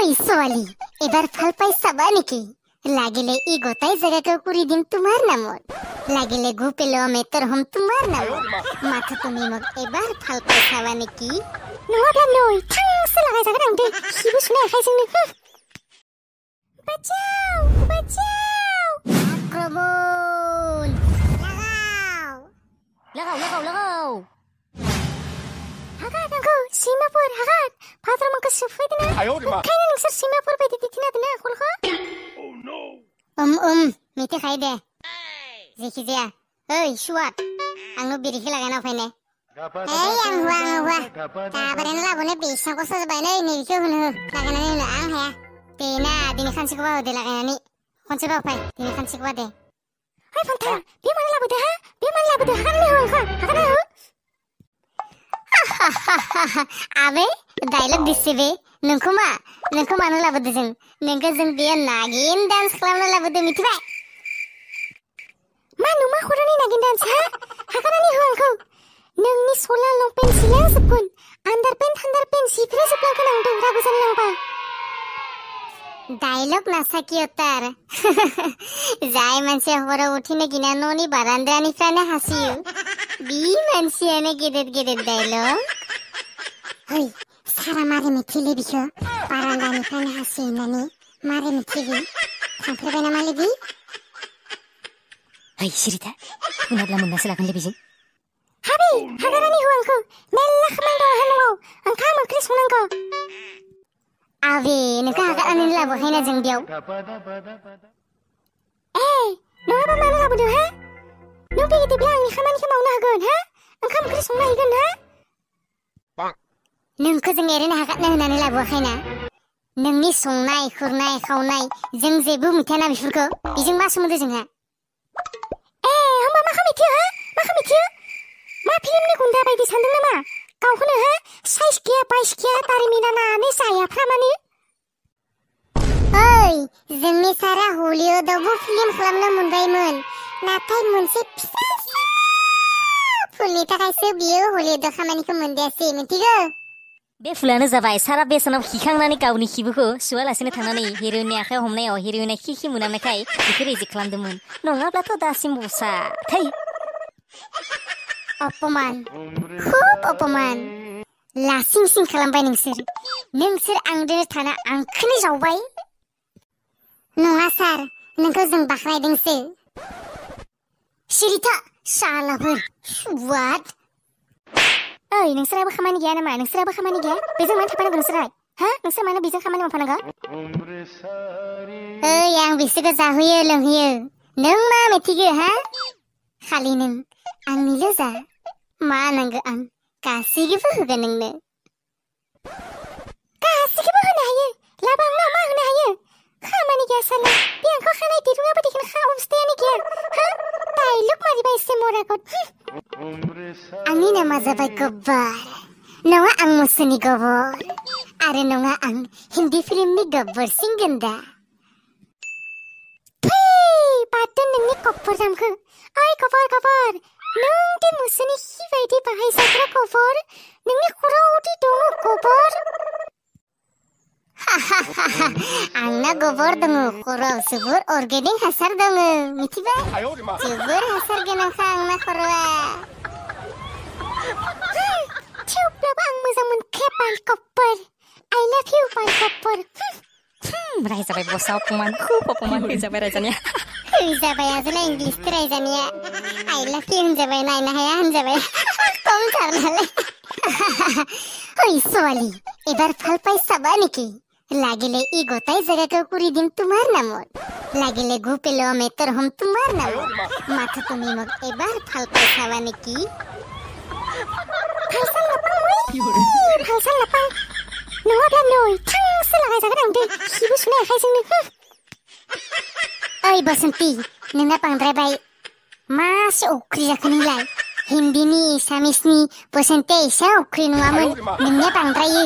Oi Swali, ebar falpai sabaniki. Lagile i gotai jaga ko puri din tumar namor. Lagile gupelo me tor hum tumar namor. Matha tumi mog ebar falpai sabaniki. Noda noi, thang se lagai jaga dang de. Hibu sunai khai jingni. Bachao, bachao. Akromon. Lagau. Hagat angko Simapur hagat. Father mangka sufedina. Kaina ningsar Simapur bedi ditina dina khulkha. Oh no. Mite khai de. Zeki dia. Oi, suat. Angu biri lagana faine. Hey, ang hua. Tabaran la bone bisa ko sa baina ni ko hunu. Lagana ni na ang ha. Tina dini khan sikwa de lagana ni. Konse ba pai. Dini khan sikwa de. Hai fanta. Bi mana labu de ha? Bi mana labu de hakan ni ho kha. Hakan ho. Abe, dialog disibe. Nungku mana labu de jeng. Nungku jeng dia nagin dance kalamna labu de mitba. Manu ma khurani nagin dance ha? Hakan ni ho angko. Nungni sola longpen silang sepun. Underpen sipre seplang kanang do ragu san nang pa. Dialog nasa kiotar. Jai manse hora uthine gina noni baranda ni frane hasiu. Bi manse ane gidet dialog. Hoi, sara mare mithile bisho. Baranda ni frane hasiu nani. Mare mithili. Sampre bena male di. Hai Sirita. Unabla munna silakan lebih. Habi, hagarani huangku. Nella khamando hanwo. Angka mangkri sunangko. Abe, nungka hagarani labu haina jeng biau. Nungka ba mana labu do ha? Nungpi gite biang ni khamani khamau na hagon ha? Angka mangkri sunna higon ha? Nungka jeng erena hagatna hunani labu haina. Nungni sungnai, khurnai, khaunai, jeng jebu mithana bifurko. Bijeng ma somondo jeng ha? Hamba ma khamithio ha? Ma khamithio? Ma film ni gunda baidi sandung nama? Kau kono ha? Size kia tari minana ni saya pramani. Oi, jengni sara Julio dobu film khalamna mundaimun. Natai munse pisa. Fulni takai se biyo Julio do khamani ko mundiasi mentigo. Be fulana जाबाय सारा बेसनाव खिखांनानै गावनि खिबुखौ सुवालासिनो थांनानै हिरोइननि आखायाव हमनायाव हिरोइना खि मोनामनायखाय बिखौ reject खालामदोंमोन नङाब्लाथ' दासिम बसा थै अपमान खुब अपमान लासिं खालामबाय नोंसोर आंदोनो थाना आंखौनो जावबाय नङा सार नोंखौ जों बाख्नायदोंसो सिरिथा सालाफोर सुवाद Oi, नोंसोराबो खामानि गैया नामा? नोंसोराबो खामानि गैया? बेजों मानो थाफानांगौ नोंसोरलाय? हा? नोंसोर मानो बेजों खामानि मावफानांगौ? ओइ, आं बिसोरखौ जाहोयो लोंहोयो। नों मा मिथिगौ हा? खालि नों आंनिल' जा। मा नांगौ आं गासैखौबो होगोन नोंनो। गासैखौबो होनो हायो? लाबा आंनाव मा होनो हायो? खामानि गैया साला। बे आंखौ खानाय दिरुङाबो दिखोनो अबस्थायानो गैया। हा? डाइलग मारिबाय एसे मरागत। आंनि नामा जाबाय गब्बर नङा आं मुसुनि गब्बर आरो नङा आं हिन्दी फिल्मनि गब्बरसिन गोन्दा फै बाददों नोंनि गब्बर नामखौ ओइ गब्बर नों दि मुसुनि खि बायदि बाहायजाग्रा गब्बर नोंनि खर'आवदि दङ गब्बर आंना गब्बर दङ खर'आव जोबोर अर्गेनिक हासार दङ मिथिबाय जोबोर हासार गोनांखा आंना खर'आ थेवब्लाबो आं मोजां मोनखाया बाल गब्बर I love you बाल गब्बर रायजाबाय बसआ अपमान खुब अपमान होजाबाय रायजानाया होजाबाय आजोला इंलिसखौ रायजानाया I love you होनजाबाय नायनो हाया होनजाबाय खमथार नालाय ओइ सवाली एबार फालपाय साबा नेকি লাগিলে ই গোটাই জায়গাকে পুরি দিন তোমার নামত লাগিলে গুপেলো আমি তোর হম তোমার নামত মাথা তুমি মোক এবার ফালপাই খাবা নেকি ফালসাল লাপাং নङाब्ला नै थांसो लागाय जागोन आं दे खिबु सुनाय आखाइजोंनो ओइ बसन्ती नोंना बांद्रायबाय मासे अख्रि जाखो नोंलाय हिन्दीनि एसामिसनि बसन्ती एसे अख्रि नङामोन नोंनिया बांद्रायो